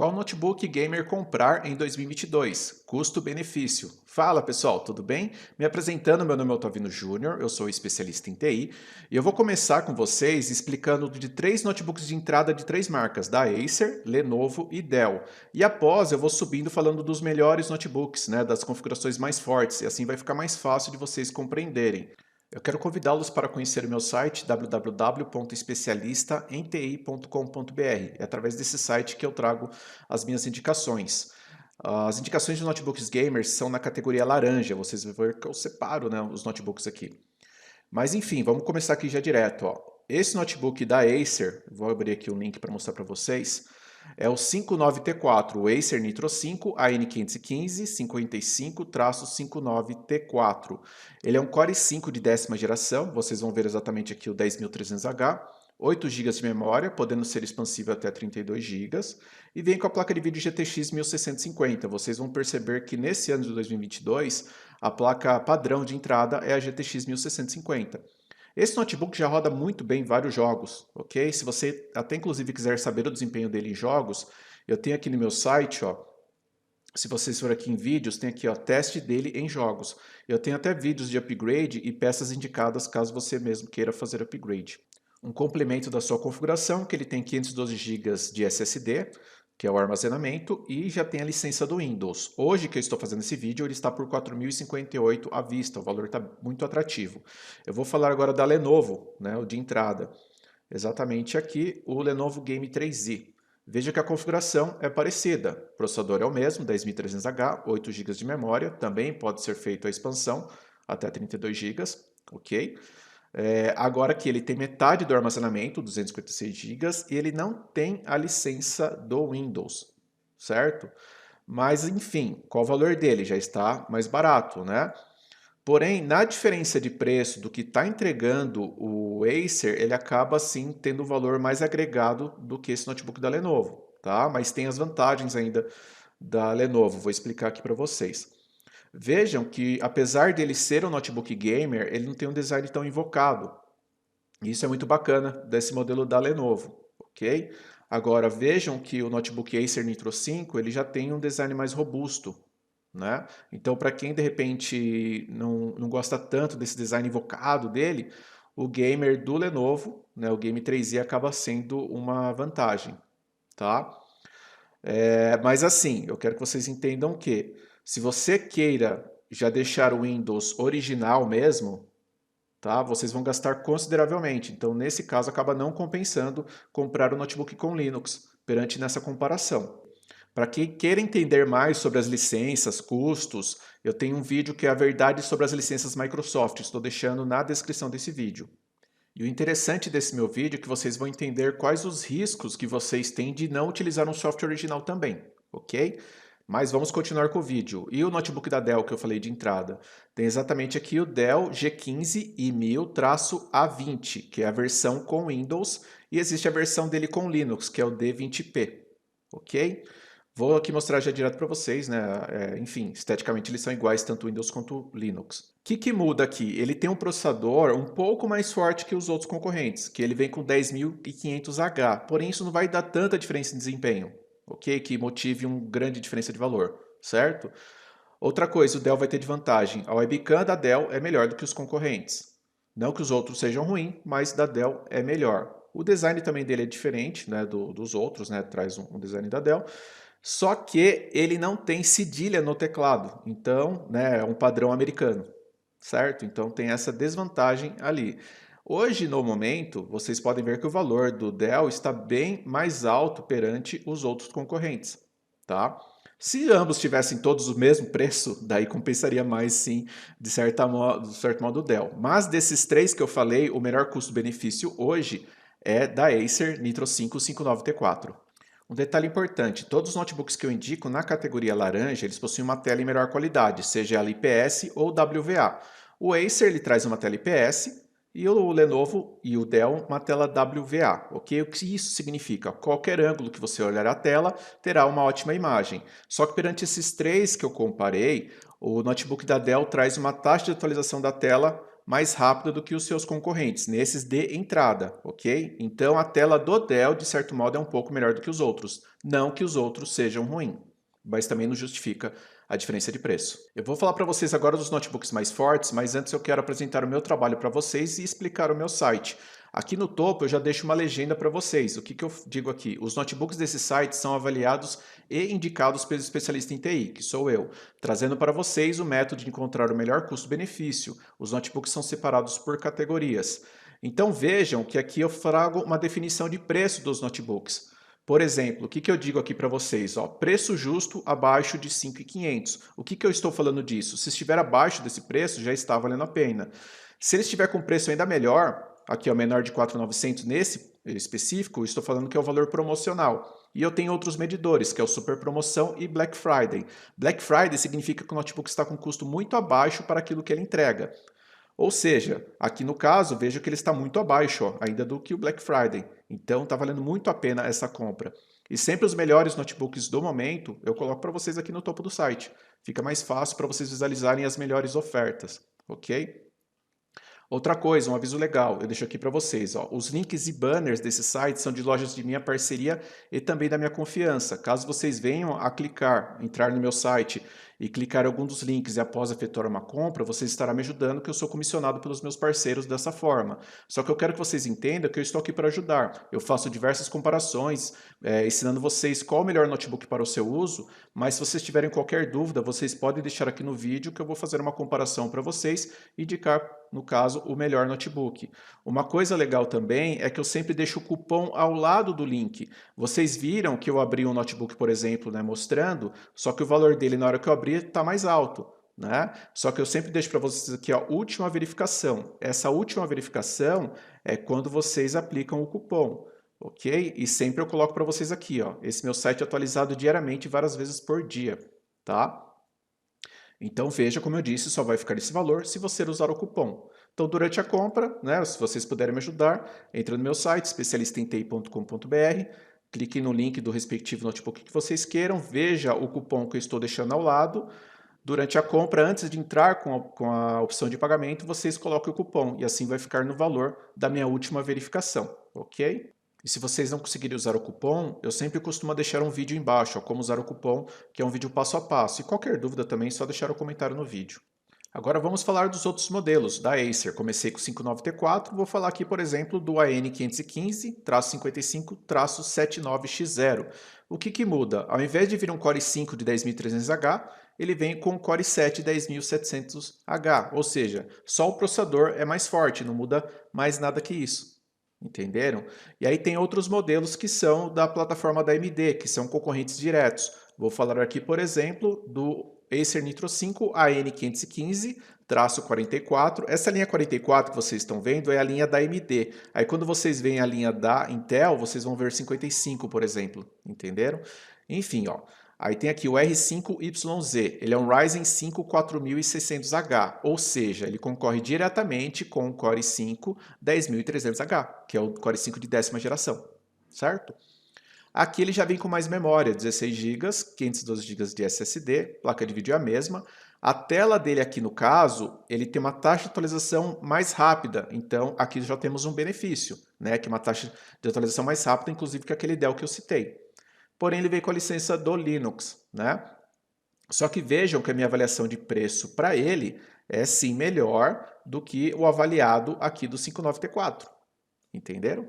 Qual notebook gamer comprar em 2022? Custo-benefício. Fala pessoal, tudo bem? Me apresentando, meu nome é Otávio Júnior, eu sou especialista em TI e eu vou começar com vocês explicando de três notebooks de entrada de três marcas, da Acer, Lenovo e Dell. E após eu vou subindo falando dos melhores notebooks, das configurações mais fortes, e assim vai ficar mais fácil de vocês compreenderem. Eu quero convidá-los para conhecer o meu site www.especialistaemti.com.br. É através desse site que eu trago as minhas indicações. As indicações de notebooks gamers são na categoria laranja. Vocês vão ver que eu separo, os notebooks aqui. Mas enfim, vamos começar aqui já direto. Ó. Esse notebook da Acer, vou abrir aqui o link para mostrar para vocês, é o 59T4, o Acer Nitro 5 AN515-55-59T4. Ele é um Core i5 de 10ª geração, vocês vão ver exatamente aqui o 10300H, 8 GB de memória, podendo ser expansível até 32 GB, e vem com a placa de vídeo GTX 1650. Vocês vão perceber que nesse ano de 2022, a placa padrão de entrada é a GTX 1650. Esse notebook já roda muito bem vários jogos, ok? Se você até inclusive quiser saber o desempenho dele em jogos, eu tenho aqui no meu site, ó, se vocês forem aqui em vídeos, tem aqui ó, teste dele em jogos. Eu tenho até vídeos de upgrade e peças indicadas caso você mesmo queira fazer upgrade. Um complemento da sua configuração, que ele tem 512 GB de SSD, que é o armazenamento, e já tem a licença do Windows. Hoje que eu estou fazendo esse vídeo, ele está por R$ 4.058 à vista, o valor está muito atrativo. Eu vou falar agora da Lenovo, o de entrada. Exatamente aqui, o Lenovo Game 3i. Veja que a configuração é parecida. O processador é o mesmo, 10300H, 8 GB de memória, também pode ser feita a expansão até 32 GB, ok? Agora que ele tem metade do armazenamento, 256 GB, e ele não tem a licença do Windows, certo? Mas enfim, qual o valor dele? Já está mais barato, né? Porém, na diferença de preço do que está entregando o Acer, ele acaba sim tendo um valor mais agregado do que esse notebook da Lenovo, tá? Mas tem as vantagens ainda da Lenovo, vou explicar aqui para vocês. Vejam que, apesar dele ser um notebook gamer, ele não tem um design tão invocado. Isso é muito bacana desse modelo da Lenovo, ok? Agora, vejam que o notebook Acer Nitro 5 ele já tem um design mais robusto, né? Então, para quem de repente não gosta tanto desse design invocado dele, o gamer do Lenovo, o Game 3i acaba sendo uma vantagem, tá? Mas assim, eu quero que vocês entendam que se você queira já deixar o Windows original mesmo, tá? Vocês vão gastar consideravelmente. Então, nesse caso, acaba não compensando comprar o notebook com Linux perante nessa comparação. Para quem queira entender mais sobre as licenças, custos, eu tenho um vídeo que é a verdade sobre as licenças Microsoft. Estou deixando na descrição desse vídeo. E o interessante desse meu vídeo é que vocês vão entender quais os riscos que vocês têm de não utilizar um software original também, ok? Mas vamos continuar com o vídeo. E o notebook da Dell que eu falei de entrada? Tem exatamente aqui o Dell G15 i1000-A20, que é a versão com Windows, e existe a versão dele com Linux, que é o D20P, ok? Vou aqui mostrar já direto para vocês, enfim, esteticamente eles são iguais, tanto Windows quanto Linux. O que muda aqui? Ele tem um processador um pouco mais forte que os outros concorrentes, que ele vem com 10.500H, porém isso não vai dar tanta diferença em desempenho, ok? Que motive uma grande diferença de valor, certo? Outra coisa, o Dell vai ter de vantagem, a webcam da Dell é melhor do que os concorrentes. Não que os outros sejam ruins, mas da Dell é melhor. O design também dele é diferente, dos outros, traz um design da Dell. Só que ele não tem cedilha no teclado, então, é um padrão americano, certo? Então tem essa desvantagem ali. Hoje, no momento, vocês podem ver que o valor do Dell está bem mais alto perante os outros concorrentes, tá? Se ambos tivessem todos o mesmo preço, daí compensaria mais sim, de certo modo o Dell. Mas desses três que eu falei, o melhor custo-benefício hoje é da Acer Nitro 5 59T4. Um detalhe importante, todos os notebooks que eu indico na categoria laranja, eles possuem uma tela em melhor qualidade, seja ela IPS ou WVA. O Acer ele traz uma tela IPS e o Lenovo e o Dell uma tela WVA, ok? O que isso significa? Qualquer ângulo que você olhar a tela terá uma ótima imagem. Só que perante esses três que eu comparei, o notebook da Dell traz uma taxa de atualização da tela mais rápida do que os seus concorrentes, nesses de entrada, ok? Então a tela do Dell, de certo modo, é um pouco melhor do que os outros. Não que os outros sejam ruins, mas também não justifica a diferença de preço. Eu vou falar para vocês agora dos notebooks mais fortes, mas antes eu quero apresentar o meu trabalho para vocês e explicar o meu site. Aqui no topo eu já deixo uma legenda para vocês. O que eu digo aqui? Os notebooks desse site são avaliados e indicados pelo especialista em TI, que sou eu, trazendo para vocês o método de encontrar o melhor custo-benefício. Os notebooks são separados por categorias. Então vejam que aqui eu trago uma definição de preço dos notebooks. Por exemplo, o que eu digo aqui para vocês? Ó, preço justo abaixo de 5.500. O que eu estou falando disso? Se estiver abaixo desse preço, já está valendo a pena. Se ele estiver com preço ainda melhor, aqui é o menor de 4.900 nesse específico, estou falando que é o valor promocional. E eu tenho outros medidores, que é o Super Promoção e Black Friday. Black Friday significa que o notebook está com custo muito abaixo para aquilo que ele entrega. Ou seja, aqui no caso, veja que ele está muito abaixo ainda do que o Black Friday. Então está valendo muito a pena essa compra. E sempre os melhores notebooks do momento eu coloco para vocês aqui no topo do site. Fica mais fácil para vocês visualizarem as melhores ofertas, ok? Outra coisa, um aviso legal, eu deixo aqui para vocês. Ó, os links e banners desse site são de lojas de minha parceria e também da minha confiança. Caso vocês venham a clicar, entrar no meu site e clicar em algum dos links e após efetuar uma compra, vocês estarão me ajudando, que eu sou comissionado pelos meus parceiros dessa forma. Só que eu quero que vocês entendam que eu estou aqui para ajudar. Eu faço diversas comparações, ensinando vocês qual o melhor notebook para o seu uso, mas se vocês tiverem qualquer dúvida, vocês podem deixar aqui no vídeo que eu vou fazer uma comparação para vocês e indicar, no caso, o melhor notebook. Uma coisa legal também é que eu sempre deixo o cupom ao lado do link. Vocês viram que eu abri um notebook, por exemplo, né, mostrando, só que o valor dele na hora que eu abri está mais alto. Né? Só que eu sempre deixo para vocês aqui a última verificação. Essa última verificação é quando vocês aplicam o cupom. Ok? E sempre eu coloco para vocês aqui, ó, esse meu site é atualizado diariamente, várias vezes por dia. Tá? Então veja, como eu disse, só vai ficar esse valor se você usar o cupom. Então durante a compra, né, se vocês puderem me ajudar, entre no meu site, especialistaemti.com.br, clique no link do respectivo notebook que vocês queiram, veja o cupom que eu estou deixando ao lado. Durante a compra, antes de entrar com a opção de pagamento, vocês colocam o cupom e assim vai ficar no valor da minha última verificação, ok? E se vocês não conseguirem usar o cupom, eu sempre costumo deixar um vídeo embaixo, ó, como usar o cupom, que é um vídeo passo a passo. E qualquer dúvida também é só deixar o comentário no vídeo. Agora vamos falar dos outros modelos da Acer. Comecei com o 59T4, vou falar aqui, por exemplo, do AN515-55-79X0. O que muda? Ao invés de vir um Core i5 de 10.300H, ele vem com um Core i7 10.700H, ou seja, só o processador é mais forte, não muda mais nada que isso. Entenderam? E aí tem outros modelos que são da plataforma da AMD, que são concorrentes diretos. Vou falar aqui, por exemplo, do Acer Nitro 5 AN515-44. Essa linha 44 que vocês estão vendo é a linha da AMD. Aí quando vocês veem a linha da Intel, vocês vão ver 55, por exemplo. Entenderam? Enfim, ó. Aí tem aqui o R5YZ, ele é um Ryzen 5 4600H, ou seja, ele concorre diretamente com o Core i5 10300H, que é o Core i5 de 10ª geração, certo? Aqui ele já vem com mais memória, 16 GB, 512 GB de SSD, placa de vídeo é a mesma. A tela dele aqui no caso, ele tem uma taxa de atualização mais rápida, então aqui já temos um benefício, né? Que é uma taxa de atualização mais rápida, inclusive que aquele Dell que eu citei. Porém, ele veio com a licença do Linux, né? Só que vejam que a minha avaliação de preço para ele é sim melhor do que o avaliado aqui do 59T4. Entenderam?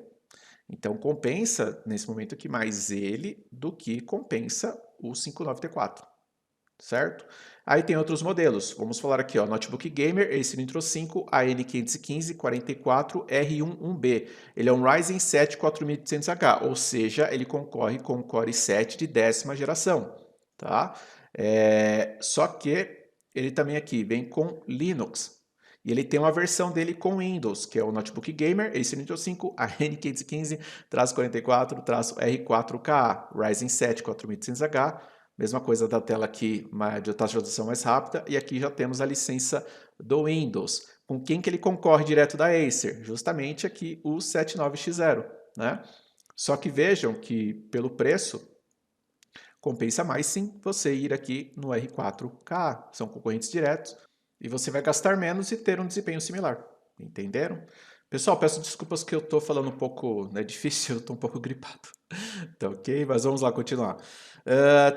Então compensa nesse momento aqui mais ele do que compensa o 59T4. Certo? Aí tem outros modelos. Vamos falar aqui, ó, notebook gamer, Acer Nitro 5 AN515-44R11B. Ele é um Ryzen 7 4800H, ou seja, ele concorre com o Core i7 de 10ª geração, tá? Só que ele também aqui vem com Linux. E ele tem uma versão dele com Windows, que é o notebook gamer Acer Nitro 5 AN515-44-R4KA, Ryzen 7 4800H. Mesma coisa da tela aqui, de taxa de atualização mais rápida, e aqui já temos a licença do Windows. Com quem que ele concorre direto da Acer? Justamente aqui o 79X0, né? Só que vejam que pelo preço, compensa mais sim você ir aqui no R4K, são concorrentes diretos, e você vai gastar menos e ter um desempenho similar. Entenderam? Pessoal, peço desculpas que eu estou falando um pouco, né, difícil, eu estou um pouco gripado. Tá ok? Mas vamos lá continuar.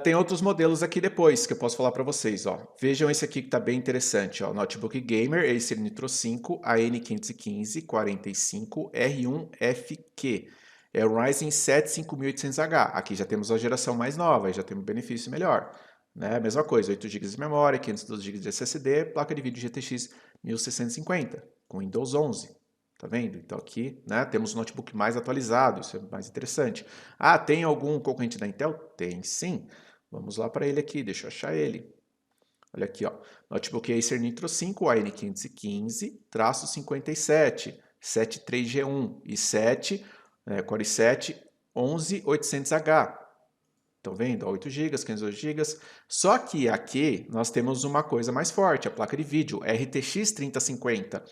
Tem outros modelos aqui depois que eu posso falar para vocês. Ó. Vejam esse aqui que está bem interessante. Ó. Notebook Gamer Acer Nitro 5 AN515 45 R1FQ. É o Ryzen 7 5800H. Aqui já temos a geração mais nova, já temos benefício melhor. Né? Mesma coisa, 8 GB de memória, 512 GB de SSD, placa de vídeo GTX 1650, com Windows 11. Tá vendo? Então aqui, né, temos um notebook mais atualizado, isso é mais interessante. Ah, tem algum concorrente da Intel? Tem sim. Vamos lá para ele aqui, deixa eu achar ele. Olha aqui, ó. Notebook Acer Nitro 5 AN515-57, 73G1 i7, Core i7 11800H. Estão vendo? 8 GB, 512 GB. Só que aqui nós temos uma coisa mais forte, a placa de vídeo RTX 3050.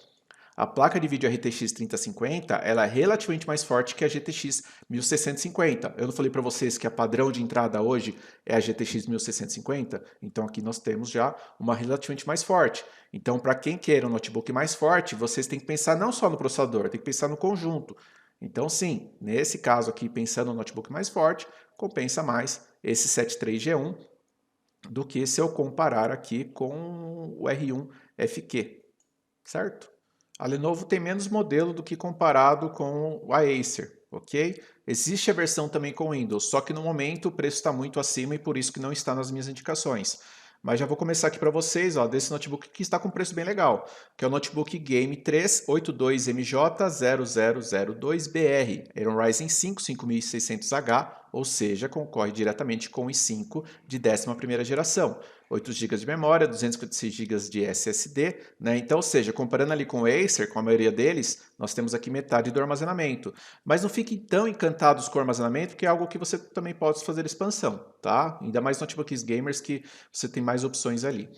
A placa de vídeo RTX 3050 ela é relativamente mais forte que a GTX 1650. Eu não falei para vocês que a padrão de entrada hoje é a GTX 1650? Então aqui nós temos já uma relativamente mais forte. Então para quem quer um notebook mais forte, vocês têm que pensar não só no processador, tem que pensar no conjunto. Então sim, nesse caso aqui, pensando no notebook mais forte, compensa mais esse 73G1 do que se eu comparar aqui com o R1FQ, certo? A Lenovo tem menos modelo do que comparado com a Acer, ok? Existe a versão também com Windows, só que no momento o preço está muito acima e por isso que não está nas minhas indicações. Mas já vou começar aqui para vocês, ó, desse notebook que está com preço bem legal, que é o Notebook Game 382MJ0002BR. É um Ryzen 5 5600H, ou seja, concorre diretamente com o i5 de 11ª geração. 8 GB de memória, 256 GB de SSD, né? Então, ou seja, comparando ali com o Acer, com a maioria deles, nós temos aqui metade do armazenamento. Mas não fiquem tão encantados com o armazenamento, que é algo que você também pode fazer expansão, tá? Ainda mais notebooks gamers que você tem mais opções ali.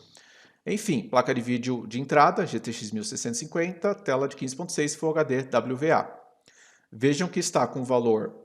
Enfim, placa de vídeo de entrada, GTX 1650, tela de 15.6 Full HD WVA. Vejam que está com valor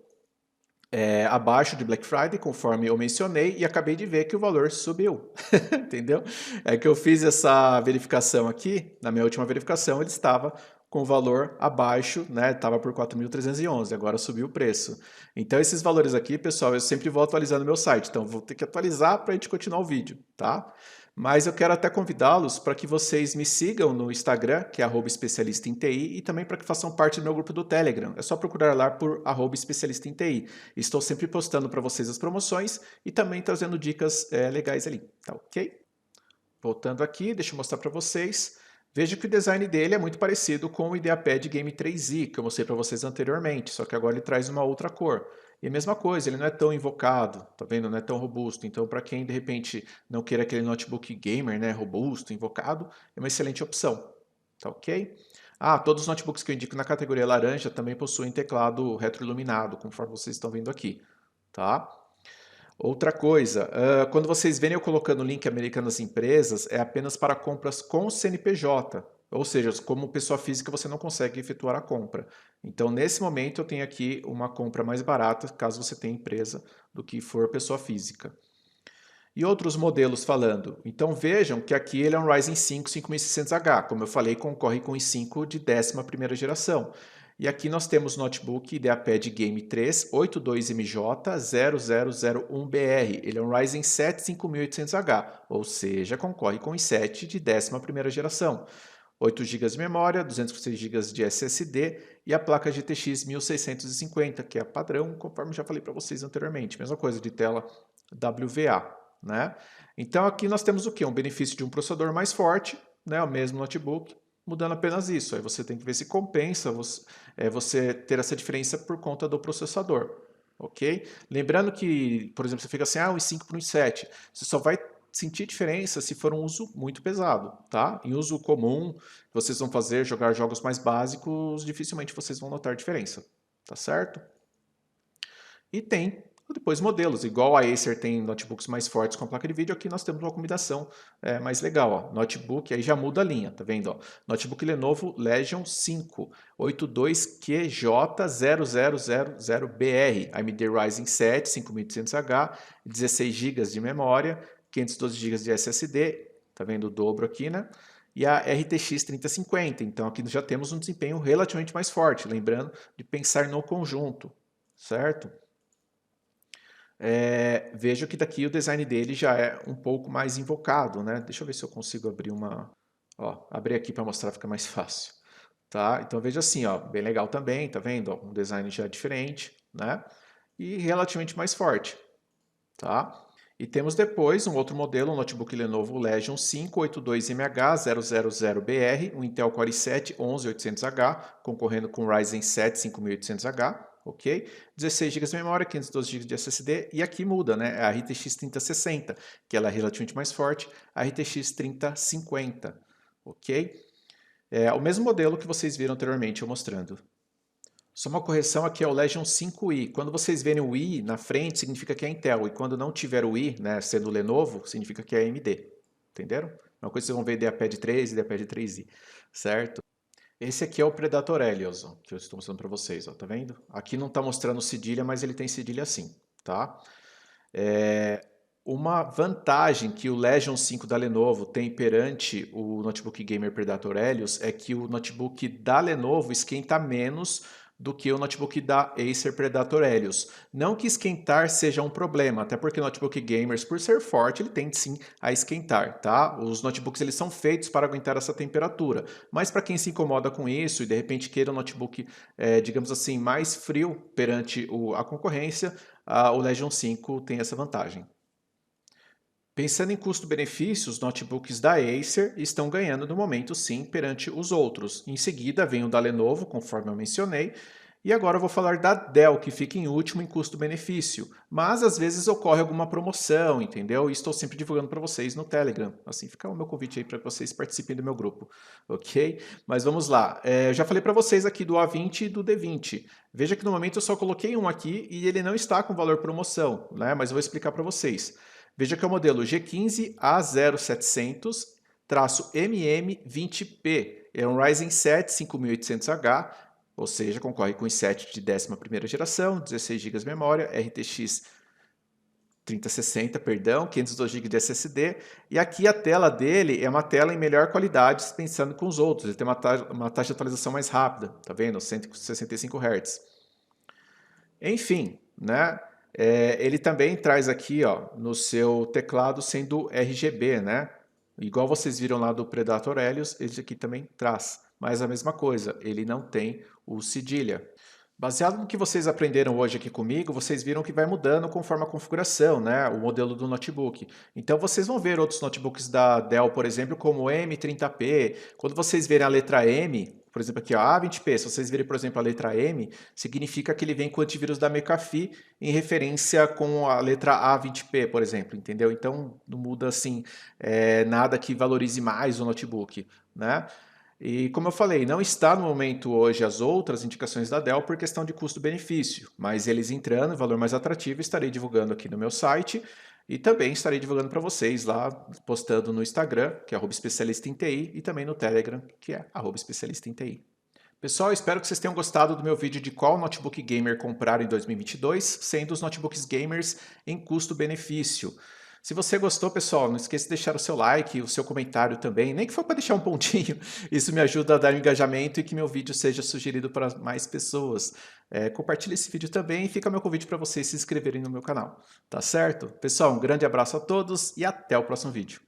abaixo de Black Friday, conforme eu mencionei, e acabei de ver que o valor subiu, entendeu? É que eu fiz essa verificação aqui, na minha última verificação ele estava com o valor abaixo, né? Estava por 4.311, agora subiu o preço. Então esses valores aqui, pessoal, eu sempre vou atualizando no meu site, então vou ter que atualizar para a gente continuar o vídeo, tá? Mas eu quero até convidá-los para que vocês me sigam no Instagram, que é @especialista em TI, e também para que façam parte do meu grupo do Telegram. É só procurar lá por @especialista em TI. Estou sempre postando para vocês as promoções e também trazendo dicas legais ali, tá ok? Voltando aqui, deixa eu mostrar para vocês. Veja que o design dele é muito parecido com o IdeaPad Game 3i, que eu mostrei para vocês anteriormente, só que agora ele traz uma outra cor. E a mesma coisa, ele não é tão invocado, tá vendo? Não é tão robusto. Então, para quem de repente não queira aquele notebook gamer, né, robusto, invocado, é uma excelente opção, tá ok? Ah, todos os notebooks que eu indico na categoria laranja também possuem teclado retroiluminado, conforme vocês estão vendo aqui, tá? Outra coisa, quando vocês verem eu colocando o link Americanas Empresas, é apenas para compras com CNPJ, ou seja, como pessoa física você não consegue efetuar a compra. Então, nesse momento, eu tenho aqui uma compra mais barata, caso você tenha empresa, do que for pessoa física. E outros modelos falando. Então, vejam que aqui ele é um Ryzen 5 5600H, como eu falei, concorre com o i5 de 11ª geração. E aqui nós temos o notebook IdeaPad Game 3 82MJ0001BR. Ele é um Ryzen 7 5800H, ou seja, concorre com o i7 de 11ª geração. 8 GB de memória, 256 GB de SSD e a placa GTX 1650, que é a padrão, conforme já falei para vocês anteriormente. Mesma coisa de tela WVA, né? Então aqui nós temos o quê? Um benefício de um processador mais forte, né? O mesmo notebook, mudando apenas isso. Aí você tem que ver se compensa você ter essa diferença por conta do processador, ok? Lembrando que, por exemplo, você fica assim, o i5 para o i7, você só vai sentir diferença se for um uso muito pesado, tá? Em uso comum, vocês vão fazer, jogar jogos mais básicos, dificilmente vocês vão notar diferença, tá certo? E tem depois modelos, igual a Acer tem notebooks mais fortes com placa de vídeo, aqui nós temos uma combinação mais legal, ó. Notebook, aí já muda a linha, tá vendo? Ó? Notebook Lenovo Legion 5 82QJ0000BR, AMD Ryzen 7 5800H, 16 GB de memória, 512 GB de SSD, tá vendo o dobro aqui, né? e a RTX 3050. Então aqui já temos um desempenho relativamente mais forte, lembrando de pensar no conjunto, certo? Vejo que daqui o design dele já é um pouco mais invocado, né? Deixa eu ver se eu consigo abrir uma... Ó, abrir aqui para mostrar, fica mais fácil. Tá? Então veja assim, ó, bem legal também, tá vendo? Ó, um design já diferente, né? E relativamente mais forte, tá? E temos depois um outro modelo, um notebook Lenovo Legion 582MH000BR, um Intel Core i7-11800H, concorrendo com o Ryzen 7 5800H, ok? 16 GB de memória, 512 GB de SSD, e aqui muda, né? É a RTX 3060, que ela é relativamente mais forte, a RTX 3050, ok? É o mesmo modelo que vocês viram anteriormente eu mostrando. Só uma correção aqui é o Legion 5i. Quando vocês verem o i na frente, significa que é Intel. E quando não tiver o i, né, sendo Lenovo, significa que é AMD. Entenderam? Uma coisa que vocês vão ver IdeaPad 3 e IdeaPad 3i, certo? Esse aqui é o Predator Helios, ó, que eu estou mostrando para vocês, ó, tá vendo? Aqui não está mostrando cedilha, mas ele tem cedilha sim, tá? Uma vantagem que o Legion 5 da Lenovo tem perante o notebook gamer Predator Helios é que o notebook da Lenovo esquenta menos do que o notebook da Acer Predator Helios. Não que esquentar seja um problema, até porque notebook gamers, por ser forte, ele tende sim a esquentar, tá? Os notebooks eles são feitos para aguentar essa temperatura, mas para quem se incomoda com isso e de repente queira um notebook, digamos assim, mais frio perante a concorrência, o Legion 5 tem essa vantagem. Pensando em custo-benefício, os notebooks da Acer estão ganhando no momento sim perante os outros. Em seguida vem o da Lenovo, conforme eu mencionei, e agora eu vou falar da Dell, que fica em último em custo-benefício. Mas às vezes ocorre alguma promoção, entendeu? E estou sempre divulgando para vocês no Telegram. Assim fica o meu convite aí para que vocês participem do meu grupo, ok? Mas vamos lá. Eu já falei para vocês aqui do A20 e do D20. Veja que no momento eu só coloquei um aqui e ele não está com valor promoção, né? Mas eu vou explicar para vocês. Veja que é o modelo G15A0700-MM20P. É um Ryzen 7 5800H, ou seja, concorre com i7 de 11ª geração, 16 GB de memória, RTX 3060, perdão, 512 GB de SSD, e aqui a tela dele é uma tela em melhor qualidade, pensando com os outros, ele tem uma taxa de atualização mais rápida, tá vendo? 165 Hz. Enfim, né? Ele também traz aqui, ó, no seu teclado sendo RGB, né? Igual vocês viram lá do Predator Helios, esse aqui também traz. Mas a mesma coisa, ele não tem o cedilha. Baseado no que vocês aprenderam hoje aqui comigo, vocês viram que vai mudando conforme a configuração, né? O modelo do notebook. Então vocês vão ver outros notebooks da Dell, por exemplo, como o M30P. Quando vocês verem a letra M, por exemplo aqui, ó, A20P, se vocês verem, por exemplo, a letra M, significa que ele vem com o antivírus da McAfee em referência com a letra A20P, por exemplo, entendeu? Então não muda assim nada que valorize mais o notebook, né? E como eu falei, não está no momento hoje as outras indicações da Dell por questão de custo-benefício, mas eles entrando, valor mais atrativo, estarei divulgando aqui no meu site e também estarei divulgando para vocês lá, postando no Instagram, que é @especialista em TI, e também no Telegram, que é @especialista em TI. Pessoal, espero que vocês tenham gostado do meu vídeo de qual notebook gamer comprar em 2022, sendo os notebooks gamers em custo-benefício. Se você gostou, pessoal, não esqueça de deixar o seu like, o seu comentário também, nem que for para deixar um pontinho, isso me ajuda a dar um engajamento e que meu vídeo seja sugerido para mais pessoas. Compartilhe esse vídeo também e fica meu convite para vocês se inscreverem no meu canal, tá certo? Pessoal, um grande abraço a todos e até o próximo vídeo.